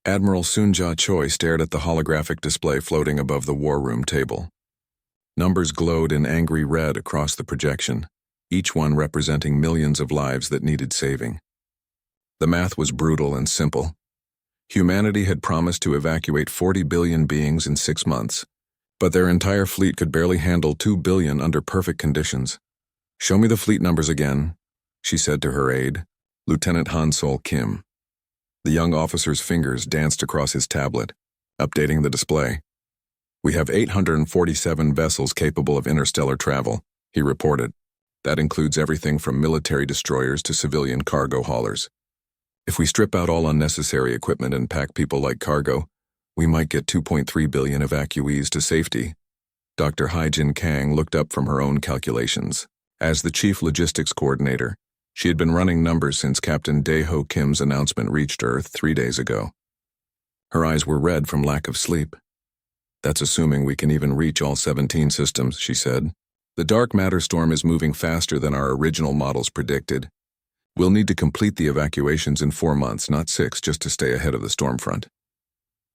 Admiral Sunja Choi stared at the holographic display floating above the war room table. Numbers glowed in angry red across the projection, each one representing millions of lives that needed saving. The math was brutal and simple. Humanity had promised to evacuate 40 billion beings in 6 months, but their entire fleet could barely handle 2 billion under perfect conditions. "Show me the fleet numbers again," she said to her aide, Lieutenant Han Sol Kim. The young officer's fingers danced across his tablet, updating the display. "We have 847 vessels capable of interstellar travel," he reported. "That includes everything from military destroyers to civilian cargo haulers. If we strip out all unnecessary equipment and pack people like cargo, we might get 2.3 billion evacuees to safety." Dr. Haijin Kang looked up from her own calculations. As the chief logistics coordinator, she had been running numbers since Captain Dae-ho Kim's announcement reached Earth 3 days ago. Her eyes were red from lack of sleep. "That's assuming we can even reach all 17 systems," she said. "The dark matter storm is moving faster than our original models predicted. We'll need to complete the evacuations in 4 months, not 6, just to stay ahead of the storm front."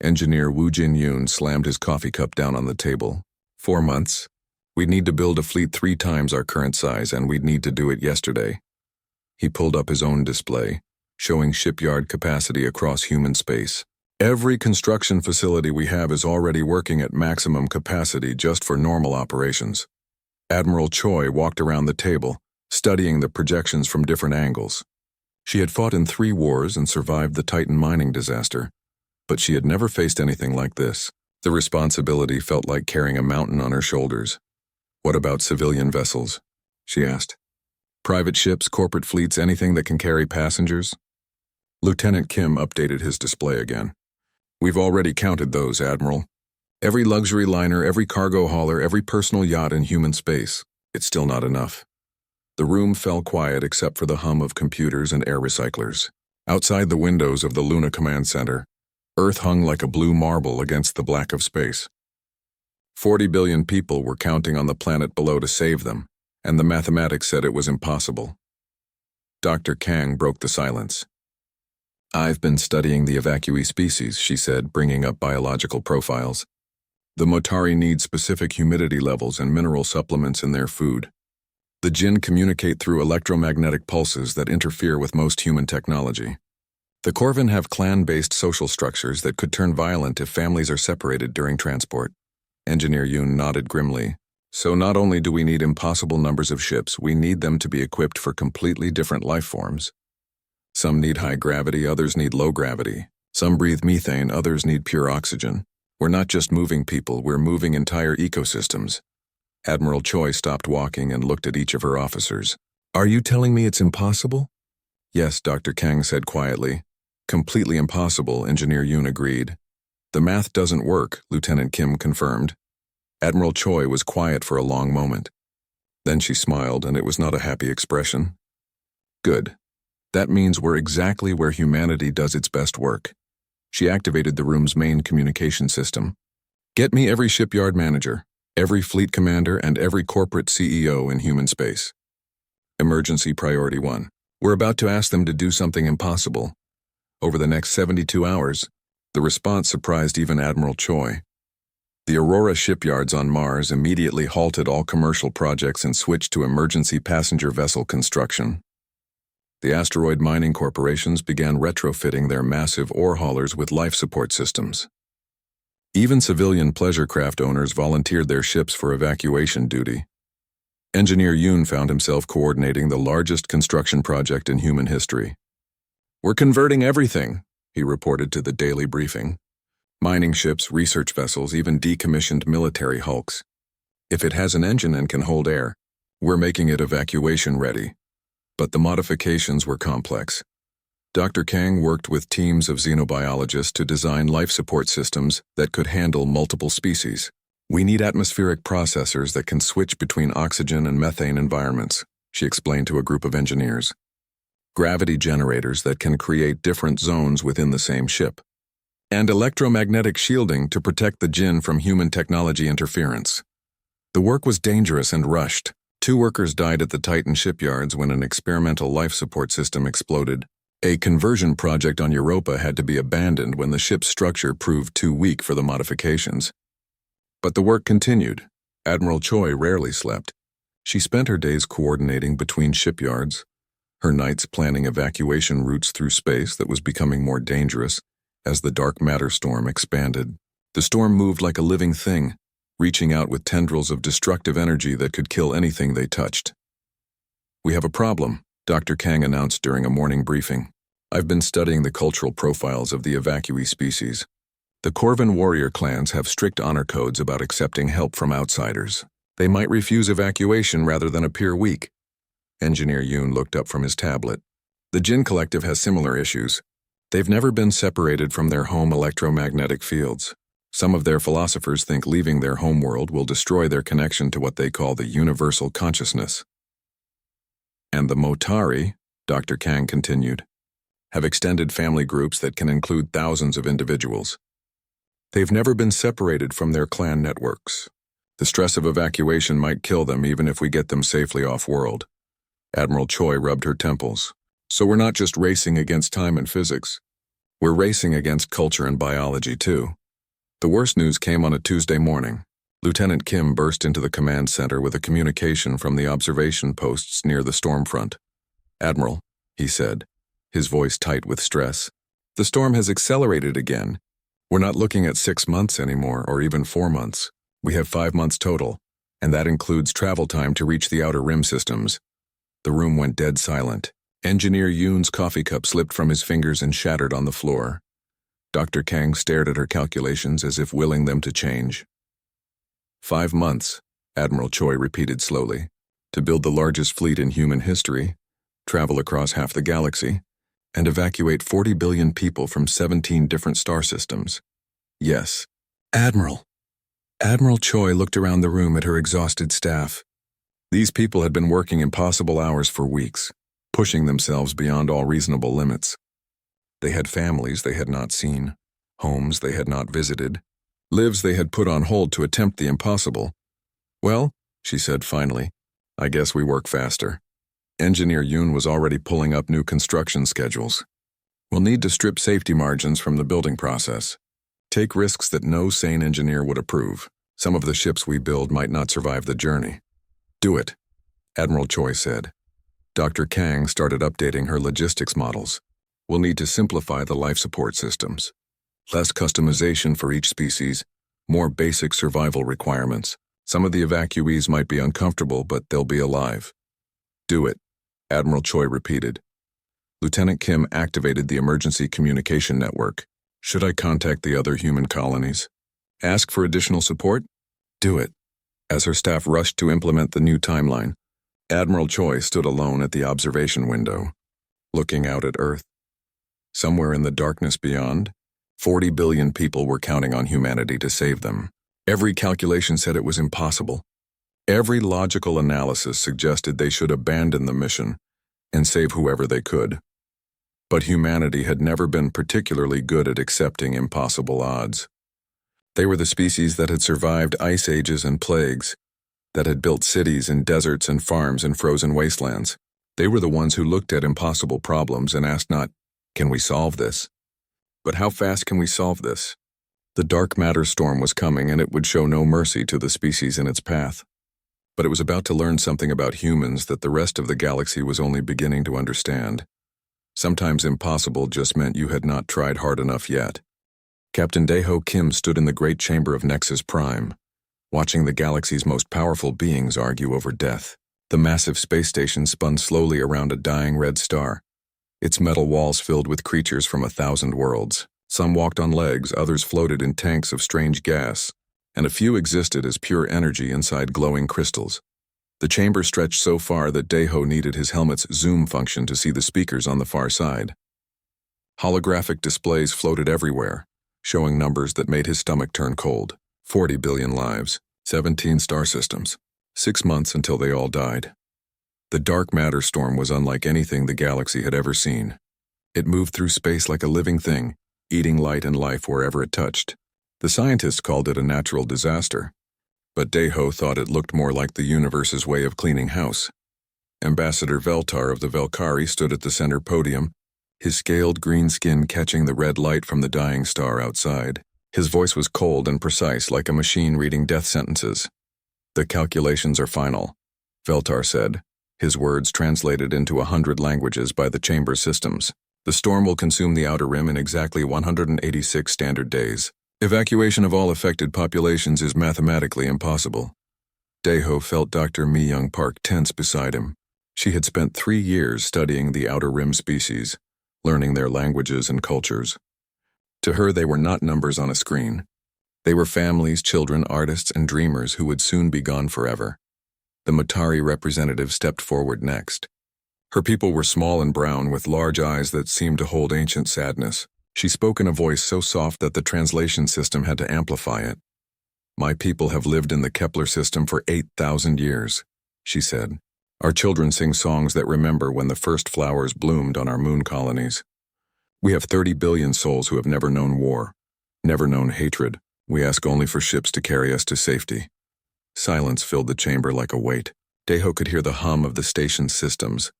Engineer Woo Jin-yoon slammed his coffee cup down on the table. 4 months? We'd need to build a fleet 3 times our current size, and we'd need to do it yesterday. He pulled up his own display, showing shipyard capacity across human space. "Every construction facility we have is already working at maximum capacity just for normal operations." Admiral Choi walked around the table, studying the projections from different angles. She had fought in 3 wars and survived the Titan mining disaster, but she had never faced anything like this. The responsibility felt like carrying a mountain on her shoulders. "What about civilian vessels?" she asked. "Private ships, corporate fleets, anything that can carry passengers?" Lieutenant Kim updated his display again. "We've already counted those, Admiral. Every luxury liner, every cargo hauler, every personal yacht in human space. It's still not enough." The room fell quiet except for the hum of computers and air recyclers. Outside the windows of the Luna Command Center, Earth hung like a blue marble against the black of space. 40 billion people were counting on the planet below to save them, and the mathematics said it was impossible. Dr. Kang broke the silence. "I've been studying the evacuee species," she said, bringing up biological profiles. "The Motari need specific humidity levels and mineral supplements in their food. The Jinn communicate through electromagnetic pulses that interfere with most human technology. The Corvin have clan-based social structures that could turn violent if families are separated during transport." Engineer Yoon nodded grimly. "So not only do we need impossible numbers of ships, we need them to be equipped for completely different life forms. Some need high gravity, others need low gravity. Some breathe methane, others need pure oxygen. We're not just moving people, we're moving entire ecosystems." Admiral Choi stopped walking and looked at each of her officers. "Are you telling me it's impossible?" "Yes," Dr. Kang said quietly. "Completely impossible," Engineer Yoon agreed. "The math doesn't work," Lieutenant Kim confirmed. Admiral Choi was quiet for a long moment. Then she smiled, and it was not a happy expression. "Good. That means we're exactly where humanity does its best work." She activated the room's main communication system. "Get me every shipyard manager, every fleet commander, and every corporate CEO in human space. Emergency Priority 1. We're about to ask them to do something impossible." Over the next 72 hours, the response surprised even Admiral Choi. The Aurora shipyards on Mars immediately halted all commercial projects and switched to emergency passenger vessel construction. The asteroid mining corporations began retrofitting their massive ore haulers with life support systems. Even civilian pleasure craft owners volunteered their ships for evacuation duty. Engineer Yoon found himself coordinating the largest construction project in human history. "We're converting everything," he reported to the daily briefing. "Mining ships, research vessels, even decommissioned military hulks. If it has an engine and can hold air, we're making it evacuation ready." But the modifications were complex. Dr. Kang worked with teams of xenobiologists to design life support systems that could handle multiple species. "We need atmospheric processors that can switch between oxygen and methane environments," she explained to a group of engineers. "Gravity generators that can create different zones within the same ship. And electromagnetic shielding to protect the Jinn from human technology interference." The work was dangerous and rushed. 2 workers died at the Titan shipyards when an experimental life support system exploded, A conversion project on Europa had to be abandoned when the ship's structure proved too weak for the modifications. But the work continued. Admiral Choi rarely slept. She spent her days coordinating between shipyards, her nights planning evacuation routes through space that was becoming more dangerous as the dark matter storm expanded. The storm moved like a living thing, reaching out with tendrils of destructive energy that could kill anything they touched. "We have a problem," Dr. Kang announced during a morning briefing. "I've been studying the cultural profiles of the evacuee species. The Corvan warrior clans have strict honor codes about accepting help from outsiders. They might refuse evacuation rather than appear weak." Engineer Yoon looked up from his tablet. "The Jin Collective has similar issues. They've never been separated from their home electromagnetic fields. Some of their philosophers think leaving their homeworld will destroy their connection to what they call the universal consciousness." "And the Motari," Dr. Kang continued, "have extended family groups that can include thousands of individuals. They've never been separated from their clan networks. The stress of evacuation might kill them even if we get them safely off-world." Admiral Choi rubbed her temples. "So we're not just racing against time and physics. We're racing against culture and biology, too." The worst news came on a Tuesday morning. Lieutenant Kim burst into the command center with a communication from the observation posts near the storm front. "Admiral," he said, his voice tight with stress, "the storm has accelerated again. We're not looking at 6 months anymore, or even 4 months. We have 5 months total, and that includes travel time to reach the outer rim systems." The room went dead silent. Engineer Yoon's coffee cup slipped from his fingers and shattered on the floor. Dr. Kang stared at her calculations as if willing them to change. 5 months, Admiral Choi repeated slowly, to build the largest fleet in human history, travel across half the galaxy, and evacuate 40 billion people from 17 different star systems. Yes. Admiral. Admiral Choi looked around the room at her exhausted staff. These people had been working impossible hours for weeks, pushing themselves beyond all reasonable limits. They had families they had not seen, homes they had not visited, lives they had put on hold to attempt the impossible. "Well," she said finally, "I guess we work faster." Engineer Yoon was already pulling up new construction schedules. "We'll need to strip safety margins from the building process. Take risks that no sane engineer would approve. Some of the ships we build might not survive the journey." "Do it," Admiral Choi said. Dr. Kang started updating her logistics models. "We'll need to simplify the life support systems. Less customization for each species, more basic survival requirements. Some of the evacuees might be uncomfortable, but they'll be alive." "Do it," Admiral Choi repeated. Lieutenant Kim activated the emergency communication network. "Should I contact the other human colonies? Ask for additional support?" "Do it." As her staff rushed to implement the new timeline, Admiral Choi stood alone at the observation window, looking out at Earth. Somewhere in the darkness beyond, 40 billion people were counting on humanity to save them. Every calculation said it was impossible. Every logical analysis suggested they should abandon the mission and save whoever they could. But humanity had never been particularly good at accepting impossible odds. They were the species that had survived ice ages and plagues, that had built cities in deserts and farms in frozen wastelands. They were the ones who looked at impossible problems and asked not, "Can we solve this?" but "How fast can we solve this?" The dark matter storm was coming, and it would show no mercy to the species in its path. But it was about to learn something about humans that the rest of the galaxy was only beginning to understand. Sometimes impossible just meant you had not tried hard enough yet. Captain Daeho Kim stood in the great chamber of Nexus Prime, watching the galaxy's most powerful beings argue over death. The massive space station spun slowly around a dying red star, its metal walls filled with creatures from 1,000 worlds. Some walked on legs, others floated in tanks of strange gas, and a few existed as pure energy inside glowing crystals. The chamber stretched so far that Daeho needed his helmet's zoom function to see the speakers on the far side. Holographic displays floated everywhere, showing numbers that made his stomach turn cold. 40 billion lives, 17 star systems, 6 months until they all died. The dark matter storm was unlike anything the galaxy had ever seen. It moved through space like a living thing, eating light and life wherever it touched. The scientists called it a natural disaster, but Daeho thought it looked more like the universe's way of cleaning house. Ambassador Veltar of the Velkari stood at the center podium, his scaled green skin catching the red light from the dying star outside. His voice was cold and precise, like a machine reading death sentences. "The calculations are final," Veltar said, his words translated into 100 languages by the chamber systems. "The storm will consume the Outer Rim in exactly 186 standard days. Evacuation of all affected populations is mathematically impossible." Daeho felt Dr. Mi-young Park tense beside him. She had spent 3 years studying the Outer Rim species, learning their languages and cultures. To her, they were not numbers on a screen. They were families, children, artists, and dreamers who would soon be gone forever. The Matari representative stepped forward next. Her people were small and brown, with large eyes that seemed to hold ancient sadness. She spoke in a voice so soft that the translation system had to amplify it. "My people have lived in the Kepler system for 8,000 years, she said. "Our children sing songs that remember when the first flowers bloomed on our moon colonies. We have 30 billion souls who have never known war, never known hatred. We ask only for ships to carry us to safety." Silence filled the chamber like a weight. Daeho could hear the hum of the station's systems,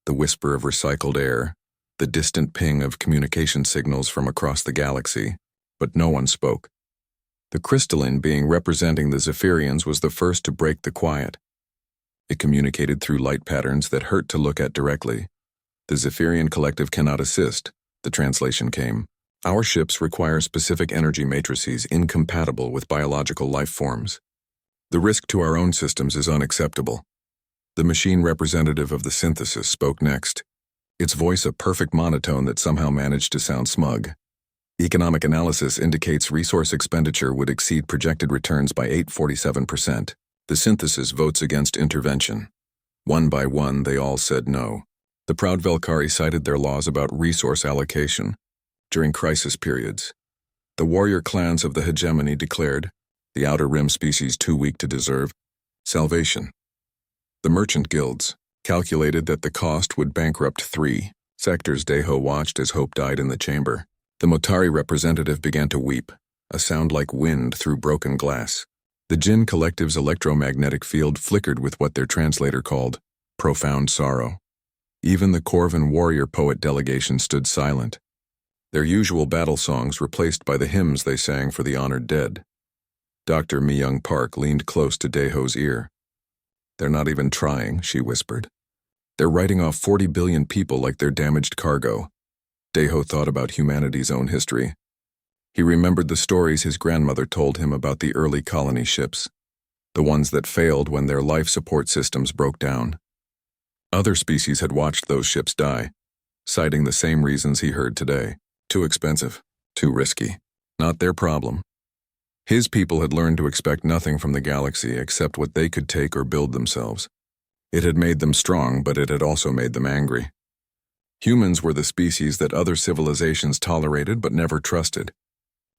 the whisper of recycled air, the distant ping of communication signals from across the galaxy, but no one spoke. The crystalline being representing the Zephyrians was the first to break the quiet. It communicated through light patterns that hurt to look at directly. "The Zephyrian collective cannot assist," the translation came. "Our ships require specific energy matrices incompatible with biological life forms. The risk to our own systems is unacceptable." The machine representative of the synthesis spoke next, its voice a perfect monotone that somehow managed to sound smug. "Economic analysis indicates resource expenditure would exceed projected returns by 847%. The synthesis votes against intervention." One by one, they all said no. The proud Velkari cited their laws about resource allocation during crisis periods. The warrior clans of the hegemony declared, the Outer Rim species too weak to deserve salvation. The merchant guilds calculated that the cost would bankrupt 3 sectors. Daeho watched as hope died in the chamber. The Motari representative began to weep, a sound like wind through broken glass. The Jinn collective's electromagnetic field flickered with what their translator called profound sorrow. Even the Corvan warrior poet delegation stood silent, their usual battle songs replaced by the hymns they sang for the honored dead. Dr. Mi-young Park leaned close to Daeho's ear. "They're not even trying," she whispered. "They're writing off 40 billion people like they're damaged cargo." Daeho thought about humanity's own history. He remembered the stories his grandmother told him about the early colony ships, the ones that failed when their life support systems broke down. Other species had watched those ships die, citing the same reasons he heard today. Too expensive, too risky. Not their problem. His people had learned to expect nothing from the galaxy except what they could take or build themselves. It had made them strong, but it had also made them angry. Humans were the species that other civilizations tolerated but never trusted.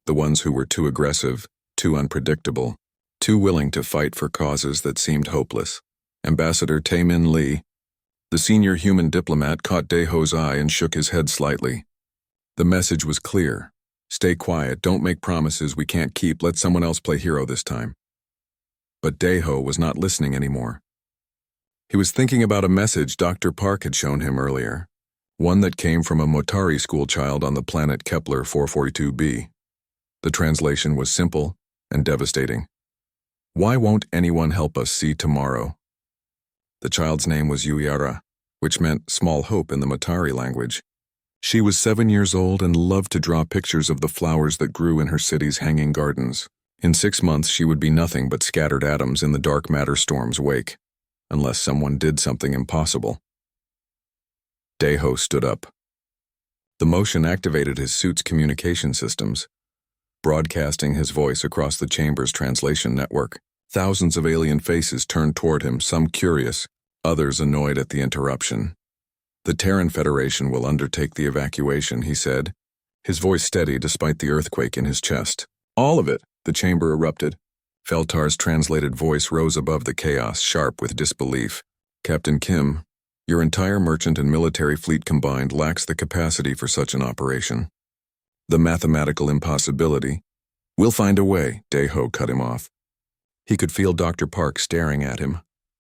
The ones who were too aggressive, too unpredictable, too willing to fight for causes that seemed hopeless. Ambassador Tae-min Lee, the senior human diplomat, caught Daeho's eye and shook his head slightly. The message was clear. Stay quiet, don't make promises we can't keep, let someone else play hero this time. But Daeho was not listening anymore. He was thinking about a message Dr. Park had shown him earlier, one that came from a Motari schoolchild on the planet Kepler 442b. The translation was simple and devastating. "Why won't anyone help us see tomorrow?" The child's name was Yuiara, which meant small hope in the Motari language. She was 7 years old and loved to draw pictures of the flowers that grew in her city's hanging gardens. In 6 months, she would be nothing but scattered atoms in the dark matter storm's wake, unless someone did something impossible. Daeho stood up. The motion activated his suit's communication systems, broadcasting his voice across the chamber's translation network. Thousands of alien faces turned toward him, some curious, others annoyed at the interruption. "The Terran Federation will undertake the evacuation," he said, his voice steady despite the earthquake in his chest. "All of it," the chamber erupted. Feltar's translated voice rose above the chaos, sharp with disbelief. "Captain Kim, your entire merchant and military fleet combined lacks the capacity for such an operation. The mathematical impossibility." "We'll find a way," Daeho cut him off. He could feel Dr. Park staring at him,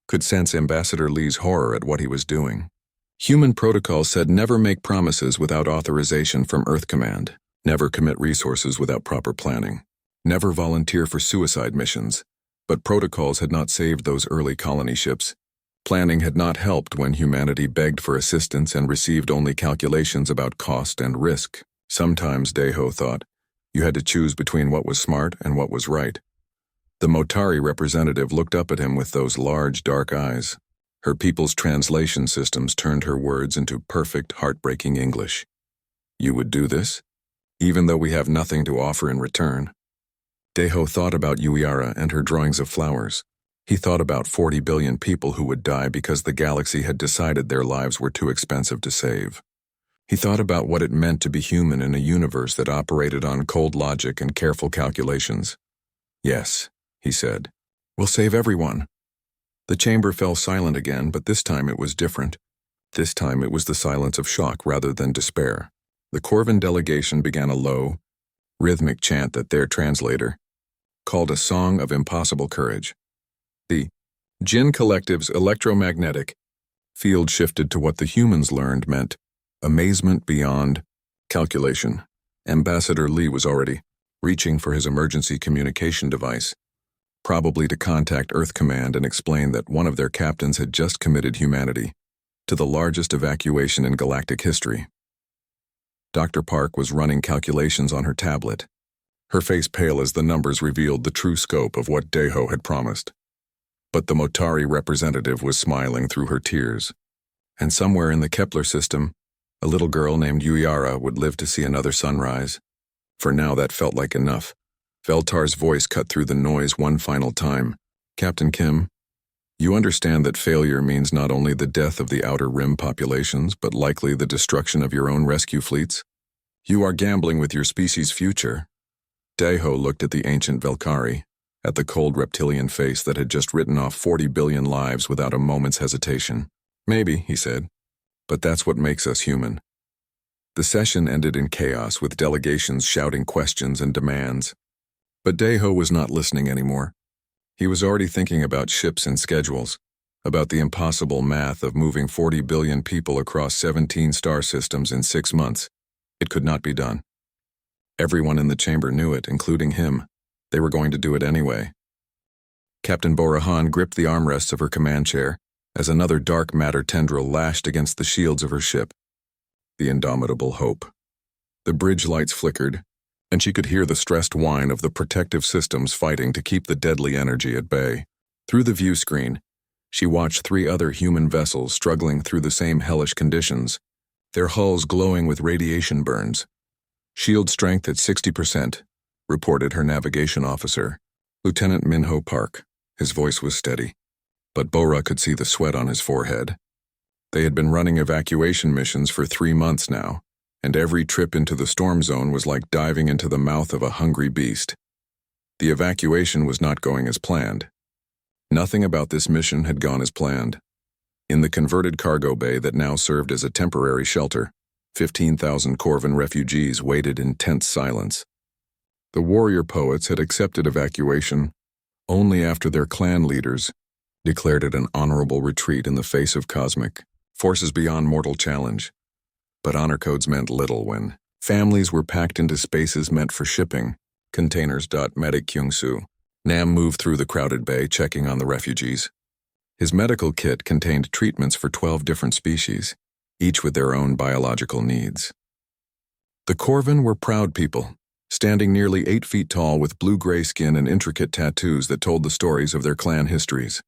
could sense Ambassador Lee's horror at what he was doing. Human protocol said never make promises without authorization from Earth Command, never commit resources without proper planning, never volunteer for suicide missions. But protocols had not saved those early colony ships. Planning had not helped when humanity begged for assistance and received only calculations about cost and risk. Sometimes, Deho thought, you had to choose between what was smart and what was right. The Motari representative looked up at him with those large, dark eyes. Her people's translation systems turned her words into perfect, heartbreaking English. You would do this? Even though we have nothing to offer in return? Deho thought about Uiara and her drawings of flowers. He thought about 40 billion people who would die because the galaxy had decided their lives were too expensive to save. He thought about what it meant to be human in a universe that operated on cold logic and careful calculations. Yes, he said. We'll save everyone. The chamber fell silent again, but this time it was different. This time it was the silence of shock rather than despair. The Corvin delegation began a low, rhythmic chant that their translator called a song of impossible courage. The Jinn Collective's electromagnetic field shifted to what the humans learned meant amazement beyond calculation. Ambassador Lee was already reaching for his emergency communication device, probably to contact Earth Command and explain that one of their captains had just committed humanity to the largest evacuation in galactic history. Dr. Park was running calculations on her tablet, her face pale as the numbers revealed the true scope of what Deho had promised. But the Motari representative was smiling through her tears. And somewhere in the Kepler system, a little girl named Uiara would live to see another sunrise. For now that felt like enough. Veltar's voice cut through the noise one final time. Captain Kim, you understand that failure means not only the death of the Outer Rim populations, but likely the destruction of your own rescue fleets? You are gambling with your species' future. Deho looked at the ancient Velkari, at the cold reptilian face that had just written off 40 billion lives without a moment's hesitation. Maybe, he said, but that's what makes us human. The session ended in chaos with delegations shouting questions and demands. But Deho was not listening anymore. He was already thinking about ships and schedules, about the impossible math of moving 40 billion people across 17 star systems in 6 months. It could not be done. Everyone in the chamber knew it, including him. They were going to do it anyway. Captain Borahan gripped the armrests of her command chair as another dark matter tendril lashed against the shields of her ship. The indomitable hope. The bridge lights flickered, and she could hear the stressed whine of the protective systems fighting to keep the deadly energy at bay. Through the view screen, she watched 3 other human vessels struggling through the same hellish conditions, their hulls glowing with radiation burns. Shield strength at 60%, reported her navigation officer, Lieutenant Minho Park. His voice was steady, but Bora could see the sweat on his forehead. They had been running evacuation missions for 3 months now, and every trip into the storm zone was like diving into the mouth of a hungry beast. The evacuation was not going as planned. Nothing about this mission had gone as planned. In the converted cargo bay that now served as a temporary shelter, 15,000 Corvin refugees waited in tense silence. The warrior poets had accepted evacuation only after their clan leaders declared it an honorable retreat in the face of cosmic forces beyond mortal challenge. But honor codes meant little when families were packed into spaces meant for shipping, containers. Medic Kyung-soo. Nam moved through the crowded bay, checking on the refugees. His medical kit contained treatments for 12 different species, each with their own biological needs. The Corvin were proud people, standing nearly 8 feet tall with blue-gray skin and intricate tattoos that told the stories of their clan histories.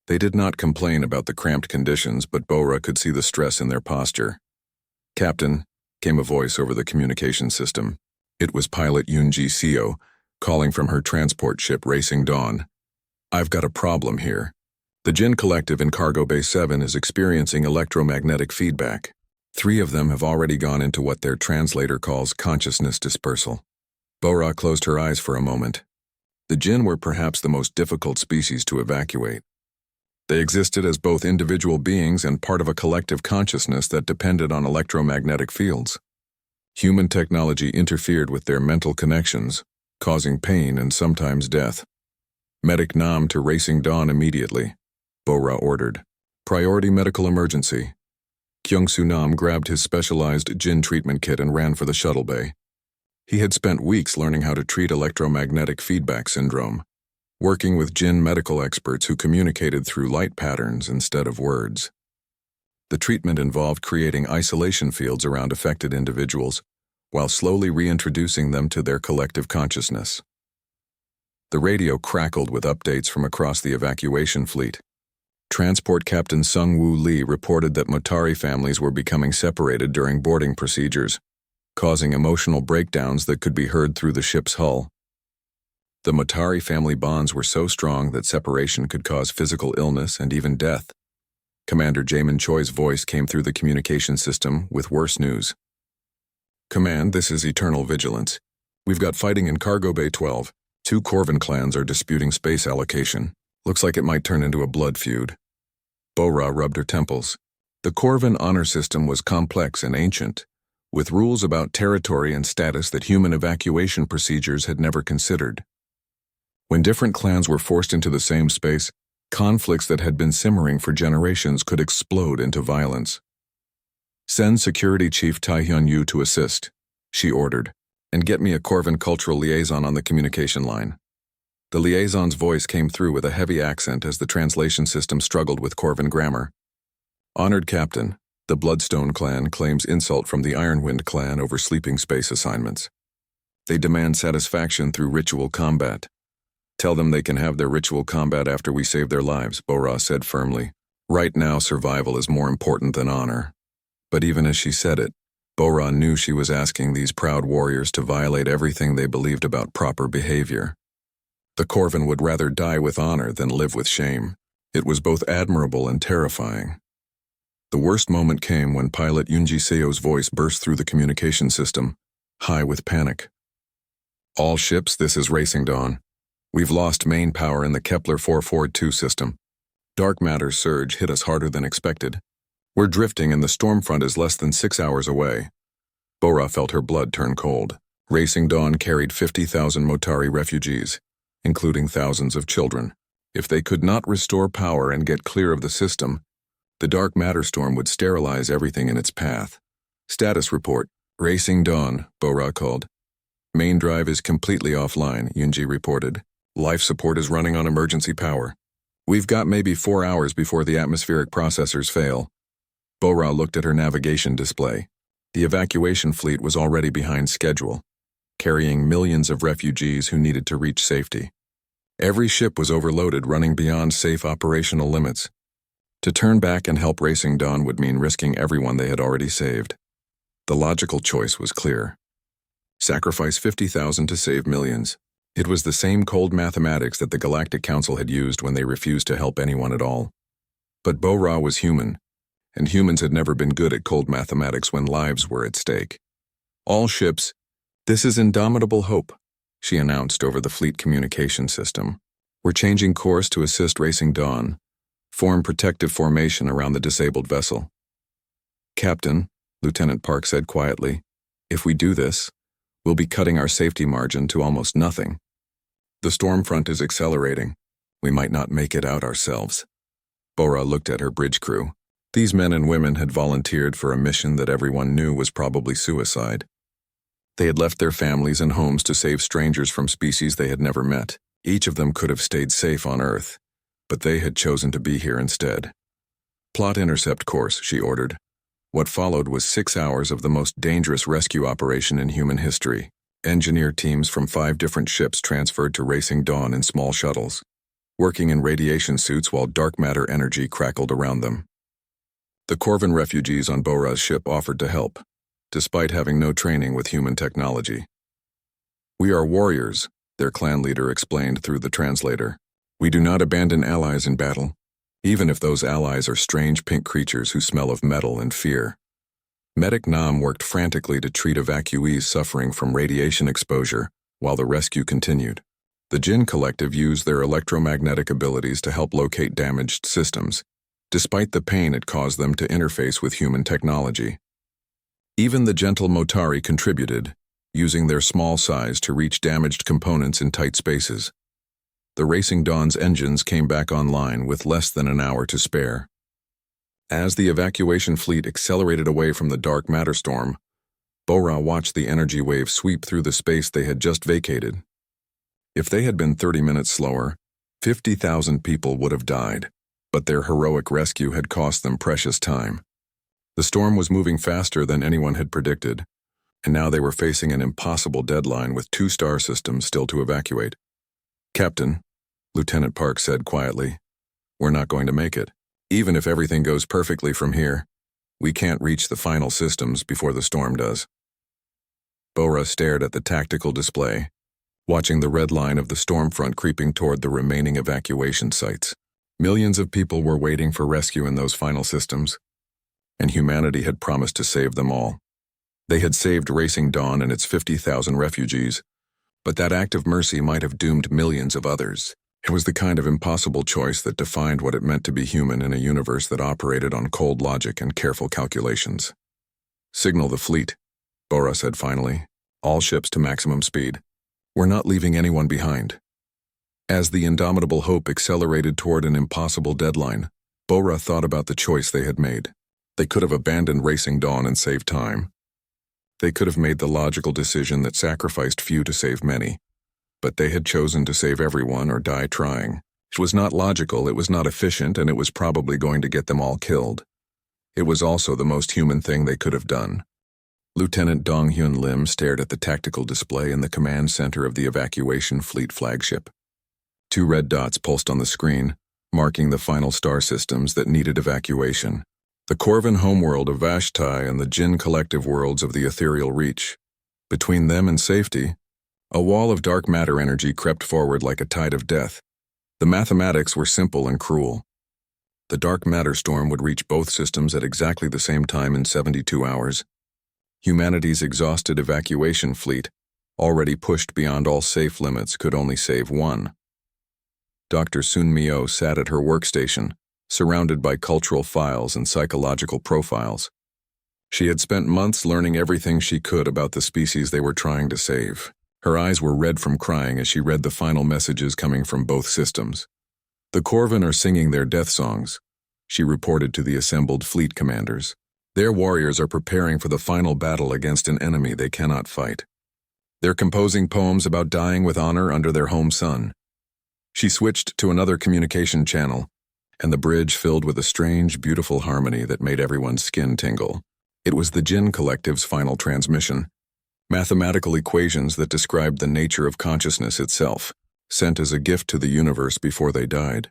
They did not complain about the cramped conditions, but Bora could see the stress in their posture. Captain, came a voice over the communication system. It was pilot Yoonji Seo, calling from her transport ship Racing Dawn. I've got a problem here. The Jinn Collective in Cargo Bay 7 is experiencing electromagnetic feedback. 3 of them have already gone into what their translator calls consciousness dispersal. Bora closed her eyes for a moment. The Jinn were perhaps the most difficult species to evacuate. They existed as both individual beings and part of a collective consciousness that depended on electromagnetic fields. Human technology interfered with their mental connections, causing pain and sometimes death. Medic Nam to Racing Dawn immediately, Bora ordered. Priority medical emergency. Kyung-Soo Nam grabbed his specialized Jin treatment kit and ran for the shuttle bay. He had spent weeks learning how to treat electromagnetic feedback syndrome, working with Jin medical experts who communicated through light patterns instead of words. The treatment involved creating isolation fields around affected individuals, while slowly reintroducing them to their collective consciousness. The radio crackled with updates from across the evacuation fleet. Transport Captain Sung-Woo Lee reported that Motari families were becoming separated during boarding procedures, causing emotional breakdowns that could be heard through the ship's hull. The Motari family bonds were so strong that separation could cause physical illness and even death. Commander Jaemin Choi's voice came through the communication system with worse news. "Command, this is Eternal Vigilance. We've got fighting in Cargo Bay 12. 2 Corvin clans are disputing space allocation. Looks like it might turn into a blood feud." Bo-Ra rubbed her temples. The Corvin honor system was complex and ancient, with rules about territory and status that human evacuation procedures had never considered. When different clans were forced into the same space, conflicts that had been simmering for generations could explode into violence. "Send Security Chief Tae-hyun-yu to assist," she ordered, "and get me a Corvin cultural liaison on the communication line." The liaison's voice came through with a heavy accent as the translation system struggled with Corvin grammar. "Honored Captain, the Bloodstone clan claims insult from the Ironwind clan over sleeping space assignments. They demand satisfaction through ritual combat. Tell them they can have their ritual combat after we save their lives," Bo-Ra said firmly. Right now, survival is more important than honor. But even as she said it, Bo-Ra knew she was asking these proud warriors to violate everything they believed about proper behavior. The Corvin would rather die with honor than live with shame. It was both admirable and terrifying. The worst moment came when pilot Yoonji Seo's voice burst through the communication system, high with panic. "All ships, this is Racing Dawn. We've lost main power in the Kepler 442 system. Dark matter surge hit us harder than expected. We're drifting and the storm front is less than 6 hours away." Bo-Ra felt her blood turn cold. Racing Dawn carried 50,000 Motari refugees, including thousands of children. If they could not restore power and get clear of the system, the dark matter storm would sterilize everything in its path. "Status report. Racing Dawn," Bo-Ra called. "Main drive is completely offline," Yoonji reported. "Life support is running on emergency power. We've got maybe 4 hours before the atmospheric processors fail." Bo-Ra looked at her navigation display. The evacuation fleet was already behind schedule, carrying millions of refugees who needed to reach safety. Every ship was overloaded, running beyond safe operational limits. To turn back and help Racing Dawn would mean risking everyone they had already saved. The logical choice was clear. Sacrifice 50,000 to save millions. It was the same cold mathematics that the Galactic Council had used when they refused to help anyone at all. But Bo-Ra was human, and humans had never been good at cold mathematics when lives were at stake. "All ships, this is Indomitable Hope," she announced over the fleet communication system. "We're changing course to assist Racing Dawn. Form protective formation around the disabled vessel." "Captain," Lieutenant Park said quietly, "if we do this, we'll be cutting our safety margin to almost nothing. The storm front is accelerating. We might not make it out ourselves." Bo-Ra looked at her bridge crew. These men and women had volunteered for a mission that everyone knew was probably suicide. They had left their families and homes to save strangers from species they had never met. Each of them could have stayed safe on Earth, but they had chosen to be here instead. "Plot intercept course," she ordered. What followed was 6 hours of the most dangerous rescue operation in human history. Engineer teams from 5 different ships transferred to Racing Dawn in small shuttles, working in radiation suits while dark matter energy crackled around them. The Corvin refugees on Bo-Ra's ship offered to help, despite having no training with human technology. "We are warriors," their clan leader explained through the translator. "We do not abandon allies in battle, even if those allies are strange pink creatures who smell of metal and fear." Medic Nam worked frantically to treat evacuees suffering from radiation exposure while the rescue continued. The Jin Collective used their electromagnetic abilities to help locate damaged systems, despite the pain it caused them to interface with human technology. Even the gentle Motari contributed, using their small size to reach damaged components in tight spaces. The Racing Dawn's engines came back online with less than an hour to spare. As the evacuation fleet accelerated away from the dark matter storm, Bora watched the energy wave sweep through the space they had just vacated. If they had been 30 minutes slower, 50,000 people would have died, but their heroic rescue had cost them precious time. The storm was moving faster than anyone had predicted, and now they were facing an impossible deadline with 2 star systems still to evacuate. "Captain," Lieutenant Park said quietly, "we're not going to make it. Even if everything goes perfectly from here, we can't reach the final systems before the storm does." Bora stared at the tactical display, watching the red line of the storm front creeping toward the remaining evacuation sites. Millions of people were waiting for rescue in those final systems, and humanity had promised to save them all. They had saved Racing Dawn and its 50,000 refugees, but that act of mercy might have doomed millions of others. It was the kind of impossible choice that defined what it meant to be human in a universe that operated on cold logic and careful calculations. "Signal the fleet," Bora said finally. "All ships to maximum speed. We're not leaving anyone behind." As the indomitable hope accelerated toward an impossible deadline, Bora thought about the choice they had made. They could have abandoned Racing Dawn and saved time. They could have made the logical decision that sacrificed few to save many, but they had chosen to save everyone or die trying. It was not logical, it was not efficient, and it was probably going to get them all killed. It was also the most human thing they could have done. Lieutenant Dong-Hyun Lim stared at the tactical display in the command center of the evacuation fleet flagship. 2 red dots pulsed on the screen, marking the final star systems that needed evacuation. The Corvin homeworld of Vashtai and the Jinn collective worlds of the ethereal reach. Between them and safety, a wall of dark matter energy crept forward like a tide of death. The mathematics were simple and cruel. The dark matter storm would reach both systems at exactly the same time in 72 hours. Humanity's exhausted evacuation fleet, already pushed beyond all safe limits, could only save one. Dr. Sun Mio sat at her workstation, surrounded by cultural files and psychological profiles. She had spent months learning everything she could about the species they were trying to save. Her eyes were red from crying as she read the final messages coming from both systems. "The Corvin are singing their death songs," she reported to the assembled fleet commanders. "Their warriors are preparing for the final battle against an enemy they cannot fight. They're composing poems about dying with honor under their home sun." She switched to another communication channel, and the bridge filled with a strange, beautiful harmony that made everyone's skin tingle. It was the Jinn Collective's final transmission. Mathematical equations that described the nature of consciousness itself, sent as a gift to the universe before they died.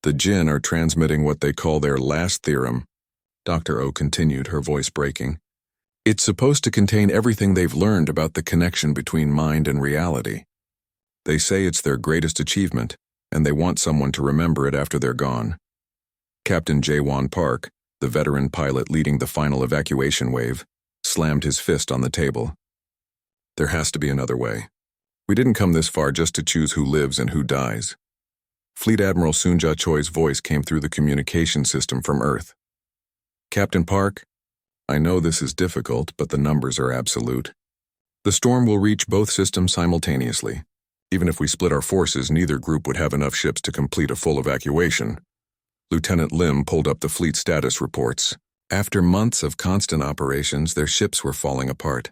"The Jinn are transmitting what they call their last theorem," Dr. O continued, her voice breaking. "It's supposed to contain everything they've learned about the connection between mind and reality. They say it's their greatest achievement, and they want someone to remember it after they're gone." Captain Jae-won Park, the veteran pilot leading the final evacuation wave, slammed his fist on the table. "There has to be another way. We didn't come this far just to choose who lives and who dies." Fleet Admiral Soonja Choi's voice came through the communication system from Earth. "Captain Park, I know this is difficult, but the numbers are absolute. The storm will reach both systems simultaneously. Even if we split our forces, neither group would have enough ships to complete a full evacuation." Lieutenant Lim pulled up the fleet status reports. After months of constant operations, their ships were falling apart.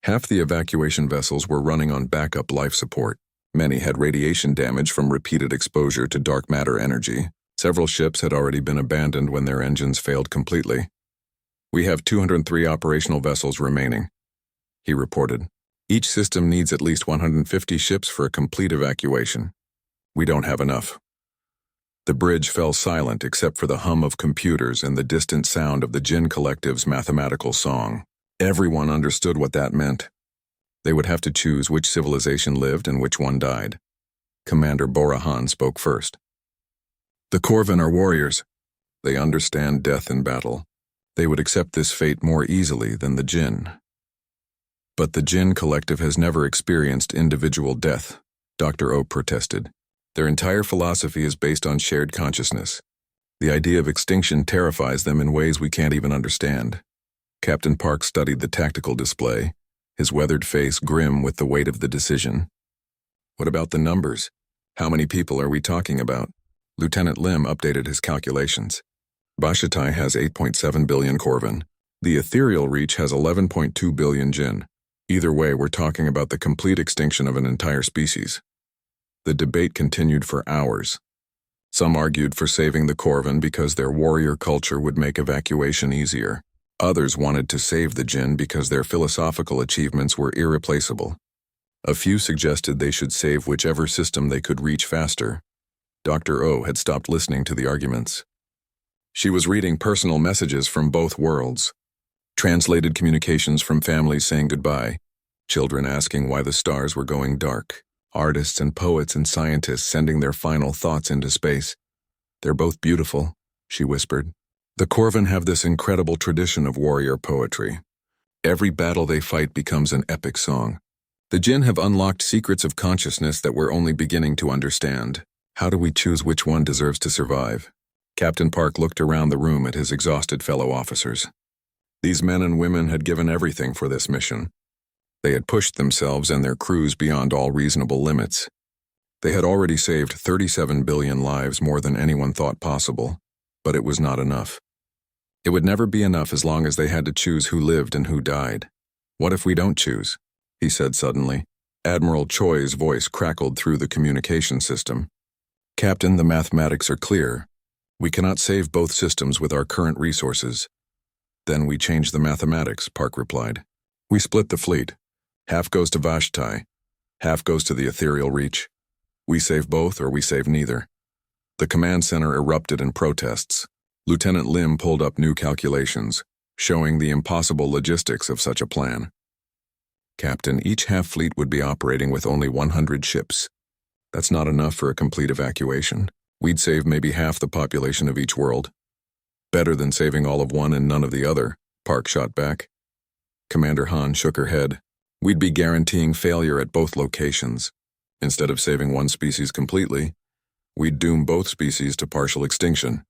Half the evacuation vessels were running on backup life support. Many had radiation damage from repeated exposure to dark matter energy. Several ships had already been abandoned when their engines failed completely. "We have 203 operational vessels remaining," he reported. "Each system needs at least 150 ships for a complete evacuation. We don't have enough." The bridge fell silent except for the hum of computers and the distant sound of the Jinn Collective's mathematical song. Everyone understood what that meant. They would have to choose which civilization lived and which one died. Commander Bora Han spoke first. "The Corvin are warriors. They understand death in battle. They would accept this fate more easily than the Jinn. But the Jinn Collective has never experienced individual death," Dr. O protested. "Their entire philosophy is based on shared consciousness. The idea of extinction terrifies them in ways we can't even understand." Captain Park studied the tactical display, his weathered face grim with the weight of the decision. "What about the numbers? How many people are we talking about?" Lieutenant Lim updated his calculations. Bashatai has 8.7 billion Corvin. The ethereal reach has 11.2 billion Jinn. Either way, we're talking about the complete extinction of an entire species. The debate continued for hours. Some argued for saving the Corvin because their warrior culture would make evacuation easier. Others wanted to save the Jinn because their philosophical achievements were irreplaceable. A few suggested they should save whichever system they could reach faster. Dr. O had stopped listening to the arguments. She was reading personal messages from both worlds. Translated communications from families saying goodbye, children asking why the stars were going dark, artists and poets and scientists sending their final thoughts into space. They're both beautiful, she whispered. The Corvin have this incredible tradition of warrior poetry. Every battle they fight becomes an epic song. The Jinn have unlocked secrets of consciousness that we're only beginning to understand. How do we choose which one deserves to survive? Captain Park looked around the room at his exhausted fellow officers. These men and women had given everything for this mission. They had pushed themselves and their crews beyond all reasonable limits. They had already saved 37 billion lives, more than anyone thought possible, but it was not enough. It would never be enough as long as they had to choose who lived and who died. What if we don't choose? He said suddenly. Admiral Choi's voice crackled through the communication system. Captain, the mathematics are clear. We cannot save both systems with our current resources. Then we change the mathematics, Park replied. We split the fleet. Half goes to Vashtai, half goes to the ethereal reach. We save both or we save neither. The command center erupted in protests. Lieutenant Lim pulled up new calculations, showing the impossible logistics of such a plan. Captain, each half-fleet would be operating with only 100 ships. That's not enough for a complete evacuation. We'd save maybe half the population of each world. Better than saving all of one and none of the other, Park shot back. Commander Han shook her head. We'd be guaranteeing failure at both locations. Instead of saving one species completely, we'd doom both species to partial extinction.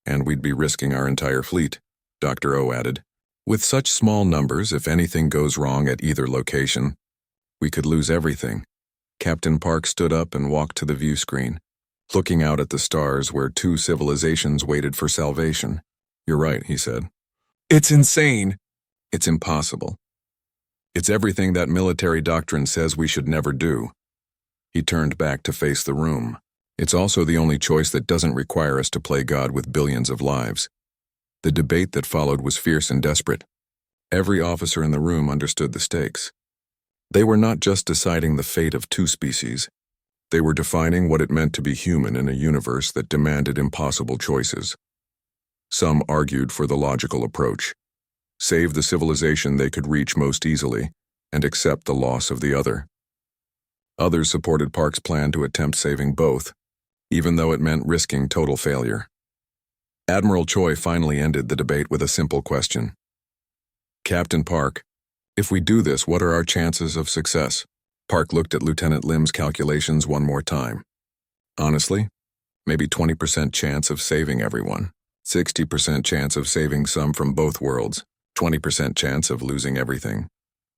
And we'd be risking our entire fleet, Dr. O added. With such small numbers, if anything goes wrong at either location, we could lose everything. Captain Park stood up and walked to the view screen, looking out at the stars where two civilizations waited for salvation. You're right, he said. It's insane. It's impossible. It's everything that military doctrine says we should never do. He turned back to face the room. It's also the only choice that doesn't require us to play God with billions of lives. The debate that followed was fierce and desperate. Every officer in the room understood the stakes. They were not just deciding the fate of two species. They were defining what it meant to be human in a universe that demanded impossible choices. Some argued for the logical approach. Save the civilization they could reach most easily, and accept the loss of the other. Others supported Park's plan to attempt saving both, even though it meant risking total failure. Admiral Choi finally ended the debate with a simple question. Captain Park, if we do this, what are our chances of success? Park looked at Lieutenant Lim's calculations one more time. Honestly, maybe 20% chance of saving everyone, 60% chance of saving some from both worlds, 20% chance of losing everything.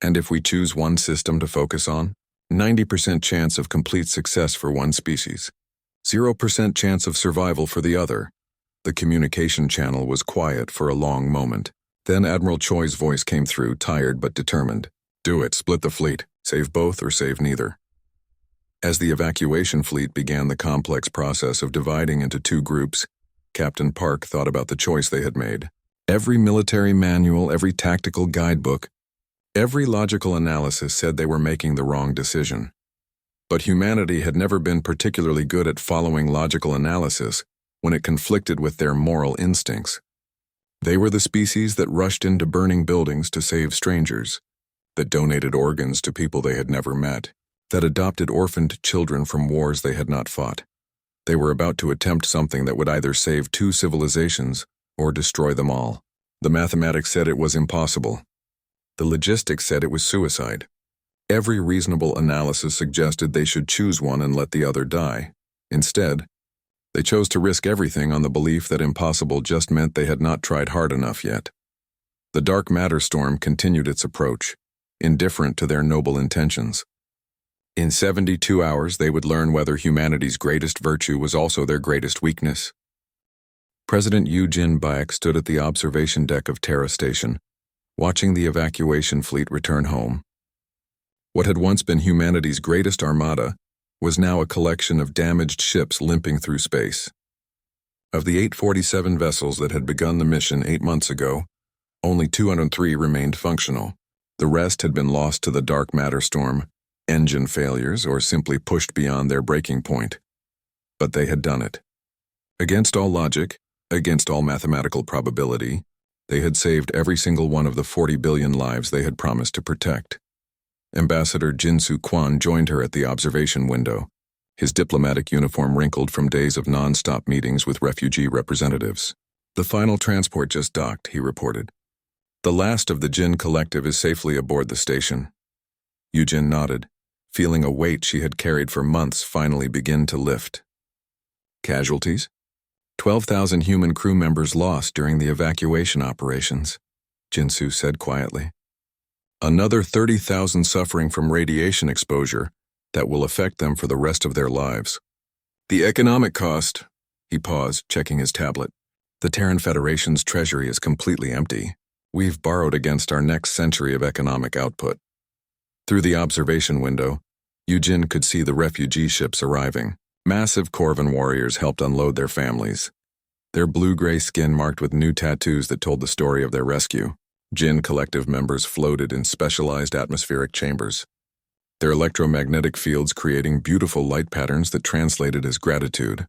And if we choose one system to focus on, 90% chance of complete success for one species, 0% chance of survival for the other. The communication channel was quiet for a long moment. Then Admiral Choi's voice came through, tired but determined. Do it, split the fleet, save both or save neither. As the evacuation fleet began the complex process of dividing into two groups, Captain Park thought about the choice they had made. Every military manual, every tactical guidebook, every logical analysis said they were making the wrong decision. But humanity had never been particularly good at following logical analysis when it conflicted with their moral instincts. They were the species that rushed into burning buildings to save strangers, that donated organs to people they had never met, that adopted orphaned children from wars they had not fought. They were about to attempt something that would either save two civilizations or destroy them all. The mathematics said it was impossible. The logistics said it was suicide. Every reasonable analysis suggested they should choose one and let the other die. Instead, they chose to risk everything on the belief that impossible just meant they had not tried hard enough yet. The dark matter storm continued its approach, indifferent to their noble intentions. In 72 hours, they would learn whether humanity's greatest virtue was also their greatest weakness. President Yujin Baek stood at the observation deck of Terra Station, watching the evacuation fleet return home. What had once been humanity's greatest armada was now a collection of damaged ships limping through space. Of the 847 vessels that had begun the mission 8 months ago, only 203 remained functional. The rest had been lost to the dark matter storm, engine failures, or simply pushed beyond their breaking point. But they had done it. Against all logic, against all mathematical probability, they had saved every single one of the 40 billion lives they had promised to protect. Ambassador Jinsu Quan joined her at the observation window, his diplomatic uniform wrinkled from days of non-stop meetings with refugee representatives. "The final transport just docked," he reported. "The last of the Jin collective is safely aboard the station." Yujin nodded, feeling a weight she had carried for months finally begin to lift. "Casualties?" 12,000 human crew members lost during the evacuation operations, Jinsu said quietly. "Another 30,000 suffering from radiation exposure that will affect them for the rest of their lives. The economic cost," he paused, checking his tablet. "The Terran Federation's treasury is completely empty. We've borrowed against our next century of economic output." Through the observation window, Yujin could see the refugee ships arriving. Massive Corvan warriors helped unload their families, their blue-gray skin marked with new tattoos that told the story of their rescue. Jin collective members floated in specialized atmospheric chambers, their electromagnetic fields creating beautiful light patterns that translated as gratitude.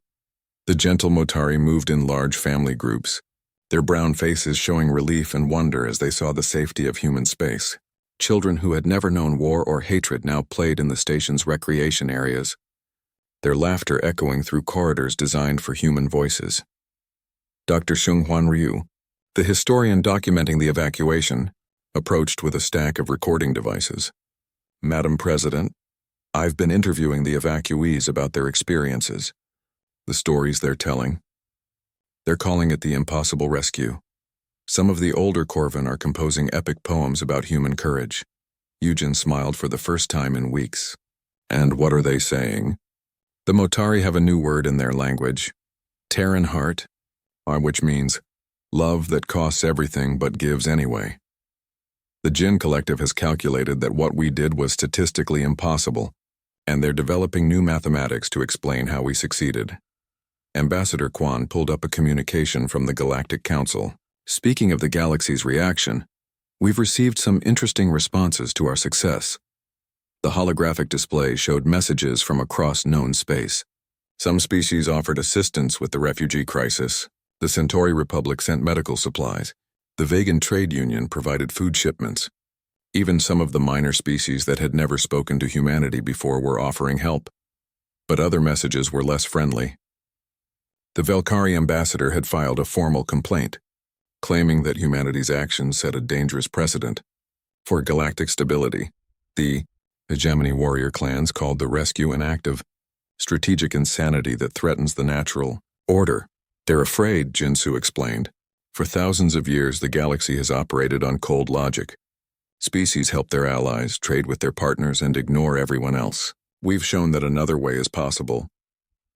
The gentle Motari moved in large family groups, their brown faces showing relief and wonder as they saw the safety of human space. Children who had never known war or hatred now played in the station's recreation areas, their laughter echoing through corridors designed for human voices. Dr. Xunghwan Ryu, the historian documenting the evacuation, approached with a stack of recording devices. "Madam President, I've been interviewing the evacuees about their experiences, the stories they're telling. They're calling it the impossible rescue. Some of the older Corvan are composing epic poems about human courage." Yujin smiled for the first time in weeks. "And what are they saying?" "The Motari have a new word in their language, Terran heart, which means love that costs everything but gives anyway. The Jin collective has calculated that what we did was statistically impossible, and they're developing new mathematics to explain how we succeeded." Ambassador Quan pulled up a communication from the Galactic Council. "Speaking of the galaxy's reaction, we've received some interesting responses to our success." The holographic display showed messages from across known space. Some species offered assistance with the refugee crisis. The Centauri Republic sent medical supplies. The Vegan Trade Union provided food shipments. Even some of the minor species that had never spoken to humanity before were offering help. But other messages were less friendly. The Velkari ambassador had filed a formal complaint, claiming that humanity's actions set a dangerous precedent for galactic stability. The hegemony warrior clans called the rescue an act of strategic insanity that threatens the natural order. "They're afraid," Jinsu explained. "For thousands of years, the galaxy has operated on cold logic. Species help their allies, trade with their partners, and ignore everyone else. We've shown that another way is possible."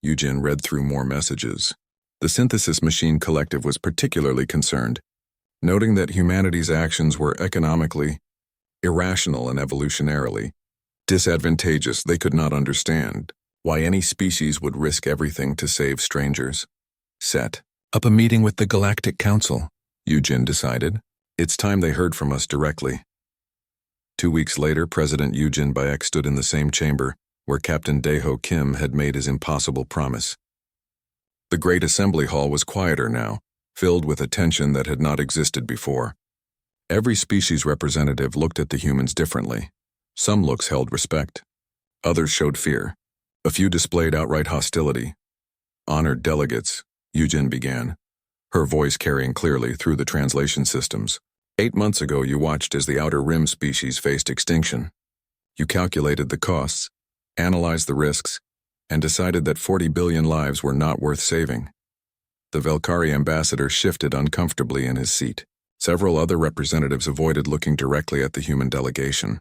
Yujin read through more messages. The Synthesis Machine Collective was particularly concerned, noting that humanity's actions were economically irrational and evolutionarily disadvantageous. They could not understand why any species would risk everything to save strangers. "Set up a meeting with the Galactic Council," Yujin decided. "It's time they heard from us directly." 2 weeks later, President Yujin Baek stood in the same chamber where Captain Daeho Kim had made his impossible promise. The great assembly hall was quieter now, filled with a tension that had not existed before. Every species representative looked at the humans differently. Some looks held respect. Others showed fear. A few displayed outright hostility. "Honored delegates," Yujin began, her voice carrying clearly through the translation systems. 8 months ago, you watched as the Outer Rim species faced extinction. You calculated the costs, analyzed the risks, and decided that 40 billion lives were not worth saving. The Velkari ambassador shifted uncomfortably in his seat. Several other representatives avoided looking directly at the human delegation.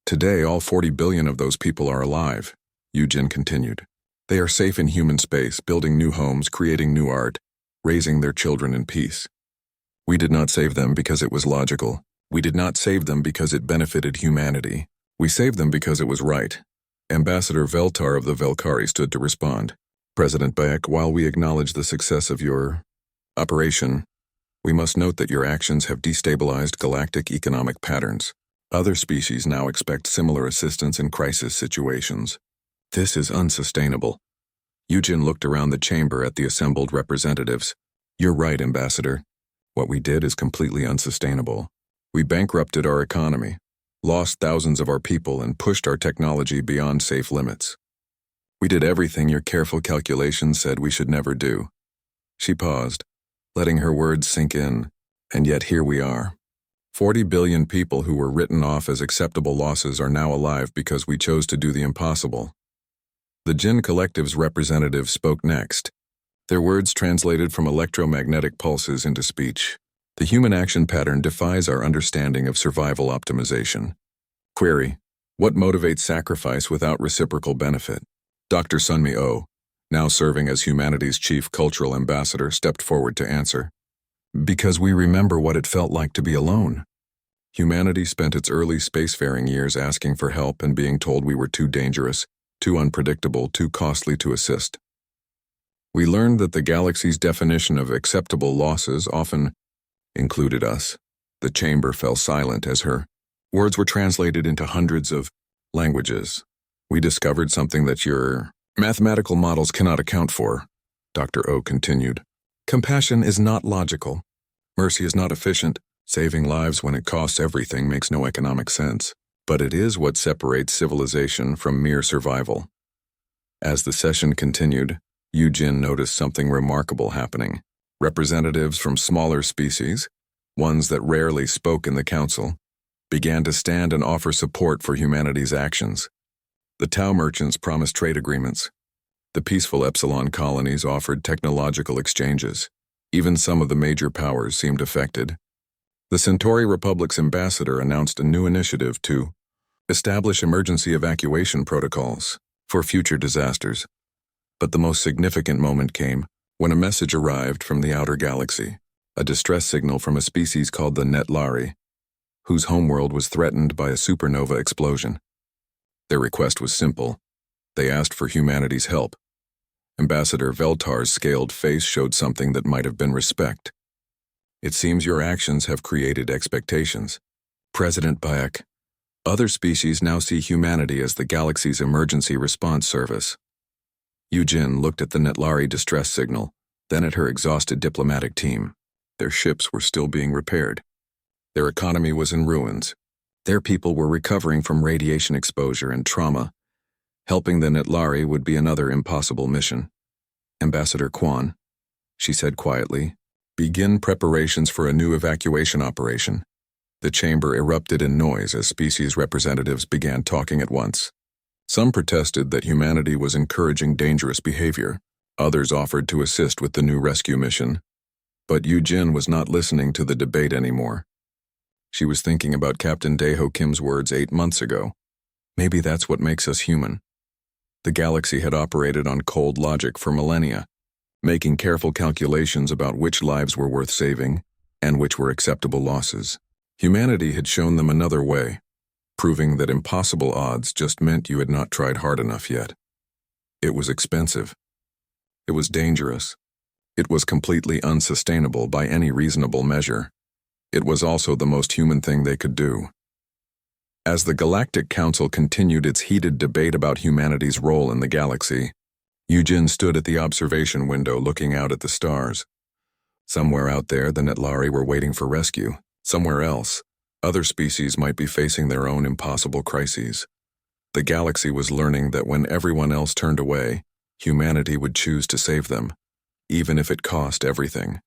"Today, all 40 billion of those people are alive," Yujin continued. "They are safe in human space, building new homes, creating new art, raising their children in peace. We did not save them because it was logical. We did not save them because it benefited humanity. We saved them because it was right. Ambassador Veltar of the Velkari stood to respond. President Bayek, while we acknowledge the success of your operation, we must note that your actions have destabilized galactic economic patterns. Other species now expect similar assistance in crisis situations. This is unsustainable. Yujin looked around the chamber at the assembled representatives. You're right, Ambassador. What we did is completely unsustainable. We bankrupted our economy, lost thousands of our people, and pushed our technology beyond safe limits. We did everything your careful calculations said we should never do. She paused, letting her words sink in, and yet here we are. 40 billion people who were written off as acceptable losses are now alive because we chose to do the impossible. The Jinn Collective's representative spoke next. Their words translated from electromagnetic pulses into speech. The human action pattern defies our understanding of survival optimization. Query: what motivates sacrifice without reciprocal benefit? Dr. Sunmi Oh, now serving as humanity's chief cultural ambassador, stepped forward to answer. Because we remember what it felt like to be alone. Humanity spent its early spacefaring years asking for help and being told we were too dangerous, too unpredictable, too costly to assist. We learned that the galaxy's definition of acceptable losses often included us. The chamber fell silent as her words were translated into hundreds of languages. We discovered something that your mathematical models cannot account for, Dr. O continued. Compassion is not logical. Mercy is not efficient. Saving lives when it costs everything makes no economic sense. But it is what separates civilization from mere survival. As the session continued, Yujin noticed something remarkable happening. Representatives from smaller species, ones that rarely spoke in the council, began to stand and offer support for humanity's actions. The Tau merchants promised trade agreements. The peaceful Epsilon colonies offered technological exchanges. Even some of the major powers seemed affected. The Centauri Republic's ambassador announced a new initiative to establish emergency evacuation protocols for future disasters. But the most significant moment came when a message arrived from the outer galaxy, a distress signal from a species called the Netlari, whose homeworld was threatened by a supernova explosion. Their request was simple. They asked for humanity's help. Ambassador Veltar's scaled face showed something that might have been respect. It seems your actions have created expectations. President Bayek, other species now see humanity as the galaxy's emergency response service. Yujin looked at the Netlari distress signal, then at her exhausted diplomatic team. Their ships were still being repaired. Their economy was in ruins. Their people were recovering from radiation exposure and trauma. Helping the Netlari would be another impossible mission. Ambassador Quan, she said quietly, begin preparations for a new evacuation operation. The chamber erupted in noise as species representatives began talking at once. Some protested that humanity was encouraging dangerous behavior. Others offered to assist with the new rescue mission. But Yujin was not listening to the debate anymore. She was thinking about Captain Daeho Kim's words 8 months ago. Maybe that's what makes us human. The galaxy had operated on cold logic for millennia, making careful calculations about which lives were worth saving and which were acceptable losses. Humanity had shown them another way, proving that impossible odds just meant you had not tried hard enough yet. It was expensive. It was dangerous. It was completely unsustainable by any reasonable measure. It was also the most human thing they could do. As the Galactic Council continued its heated debate about humanity's role in the galaxy, Yujin stood at the observation window looking out at the stars. Somewhere out there, the Netlari were waiting for rescue. Somewhere else, other species might be facing their own impossible crises. The galaxy was learning that when everyone else turned away, humanity would choose to save them, even if it cost everything.